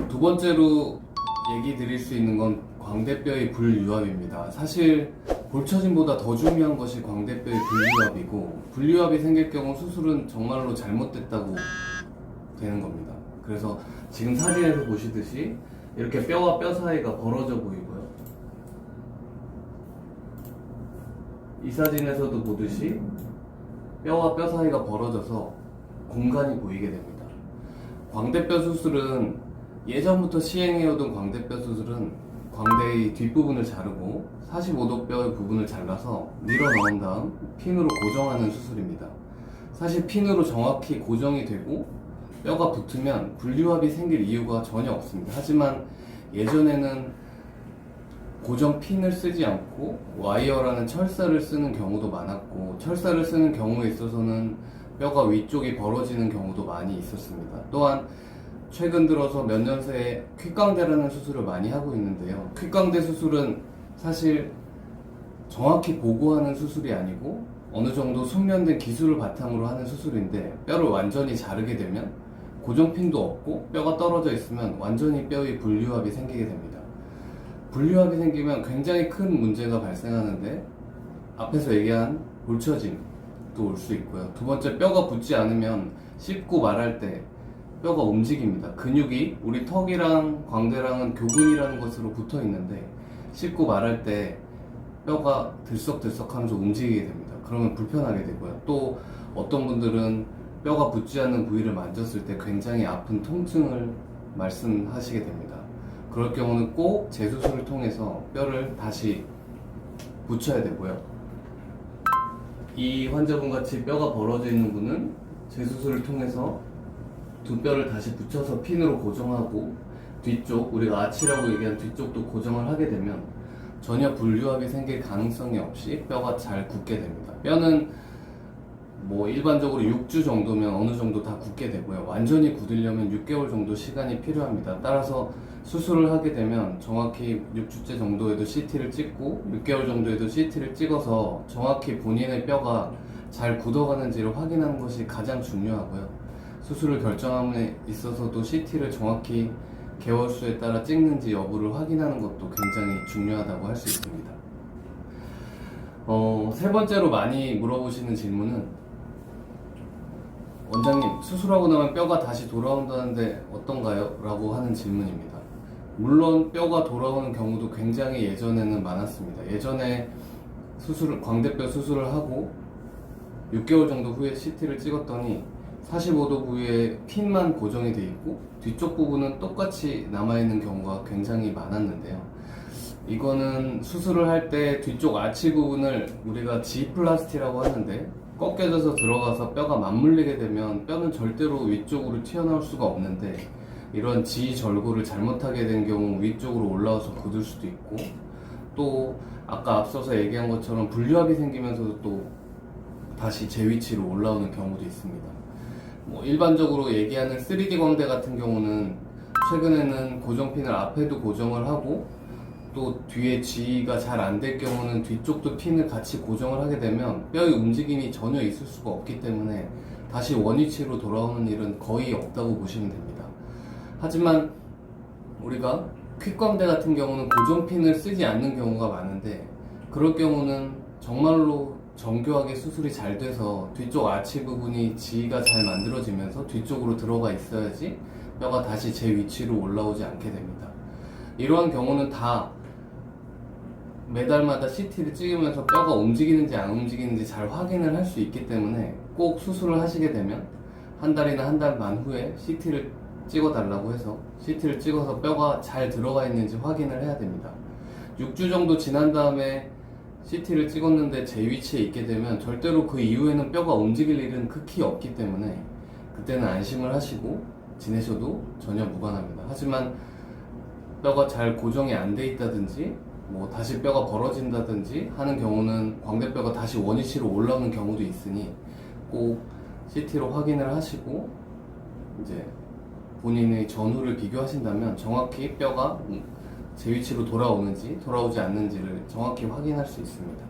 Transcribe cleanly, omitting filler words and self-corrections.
두 번째로 얘기 드릴 수 있는 건 광대뼈의 불유합입니다. 사실 볼처짐보다 더 중요한 것이 광대뼈의 불유합이고, 불유합이 생길 경우 수술은 정말로 잘못됐다고 되는 겁니다. 그래서 지금 사진에서 보시듯이 이렇게 뼈와 뼈 사이가 벌어져 보이고요. 이 사진에서도 보듯이 뼈와 뼈 사이가 벌어져서 공간이 보이게 됩니다. 광대뼈 수술은 예전부터 시행해오던 광대뼈 수술은 광대의 뒷부분을 자르고 45도 뼈의 부분을 잘라서 밀어 넣은 다음 핀으로 고정하는 수술입니다. 사실 핀으로 정확히 고정이 되고 뼈가 붙으면 불유합이 생길 이유가 전혀 없습니다. 하지만 예전에는 고정 핀을 쓰지 않고 와이어라는 철사를 쓰는 경우도 많았고, 철사를 쓰는 경우에 있어서는 뼈가 위쪽이 벌어지는 경우도 많이 있었습니다. 또한 최근 들어서 몇 년 새에 퀵광대라는 수술을 많이 하고 있는데요. 퀵광대 수술은 사실 정확히 보고하는 수술이 아니고 어느 정도 숙련된 기술을 바탕으로 하는 수술인데, 뼈를 완전히 자르게 되면 고정핀도 없고 뼈가 떨어져 있으면 완전히 뼈의 불유합이 생기게 됩니다. 불유합이 생기면 굉장히 큰 문제가 발생하는데, 앞에서 얘기한 볼처짐도 올 수 있고요. 두 번째, 뼈가 붙지 않으면 씹고 말할 때 뼈가 움직입니다. 근육이 우리 턱이랑 광대랑은 교근이라는 것으로 붙어 있는데, 씹고 말할 때 뼈가 들썩들썩 하면서 움직이게 됩니다. 그러면 불편하게 되고요. 또 어떤 분들은 뼈가 붙지 않는 부위를 만졌을 때 굉장히 아픈 통증을 말씀하시게 됩니다. 그럴 경우는 꼭 재수술을 통해서 뼈를 다시 붙여야 되고요. 이 환자분 같이 뼈가 벌어져 있는 분은 재수술을 통해서 두 뼈를 다시 붙여서 핀으로 고정하고, 뒤쪽, 우리가 아치라고 얘기한 뒤쪽도 고정을 하게 되면 전혀 불유합이 생길 가능성이 없이 뼈가 잘 굳게 됩니다. 뼈는 뭐 일반적으로 6주 정도면 어느 정도 다 굳게 되고요. 완전히 굳으려면 6개월 정도 시간이 필요합니다. 따라서 수술을 하게 되면 정확히 6주째 정도에도 CT를 찍고 6개월 정도에도 CT를 찍어서 정확히 본인의 뼈가 잘 굳어가는지를 확인하는 것이 가장 중요하고요. 수술을 결정함에 있어서도 CT를 정확히 개월수에 따라 찍는지 여부를 확인하는 것도 굉장히 중요하다고 할 수 있습니다. 세 번째로 많이 물어보시는 질문은, 원장님, 수술하고 나면 뼈가 다시 돌아온다는데 어떤가요? 라고 하는 질문입니다. 물론 뼈가 돌아오는 경우도 굉장히 예전에는 많았습니다. 예전에 광대뼈 수술을 하고 6개월 정도 후에 CT를 찍었더니 45도 부위에 핀만 고정이 돼 있고 뒤쪽 부분은 똑같이 남아있는 경우가 굉장히 많았는데요. 이거는 수술을 할 때 뒤쪽 아치 부분을 우리가 G플라스티라고 하는데, 꺾여져서 들어가서 뼈가 맞물리게 되면 뼈는 절대로 위쪽으로 튀어나올 수가 없는데, 이런 G절골을 잘못하게 된 경우 위쪽으로 올라와서 굳을 수도 있고, 또 아까 앞서서 얘기한 것처럼 불유합이 생기면서도 또 다시 제 위치로 올라오는 경우도 있습니다. 일반적으로 얘기하는 3D 광대 같은 경우는 최근에는 고정핀을 앞에도 고정을 하고, 또 뒤에 G가 잘 안 될 경우는 뒤쪽도 핀을 같이 고정을 하게 되면 뼈의 움직임이 전혀 있을 수가 없기 때문에 다시 원위치로 돌아오는 일은 거의 없다고 보시면 됩니다. 하지만 우리가 퀵광대 같은 경우는 고정핀을 쓰지 않는 경우가 많은데, 그럴 경우는 정말로 정교하게 수술이 잘 돼서 뒤쪽 아치 부분이 G가 잘 만들어지면서 뒤쪽으로 들어가 있어야지 뼈가 다시 제 위치로 올라오지 않게 됩니다. 이러한 경우는 다 매달마다 CT를 찍으면서 뼈가 움직이는지 안 움직이는지 잘 확인을 할 수 있기 때문에, 꼭 수술을 하시게 되면 한 달이나 한 달 반 후에 CT를 찍어달라고 해서 CT를 찍어서 뼈가 잘 들어가 있는지 확인을 해야 됩니다. 6주 정도 지난 다음에 CT를 찍었는데 제 위치에 있게 되면 절대로 그 이후에는 뼈가 움직일 일은 극히 없기 때문에 그때는 안심을 하시고 지내셔도 전혀 무관합니다. 하지만 뼈가 잘 고정이 안 돼 있다든지 다시 뼈가 벌어진다든지 하는 경우는 광대뼈가 다시 원위치로 올라오는 경우도 있으니 꼭 CT로 확인을 하시고 이제 본인의 전후를 비교하신다면 정확히 뼈가 제 위치로 돌아오는지 돌아오지 않는지를 정확히 확인할 수 있습니다.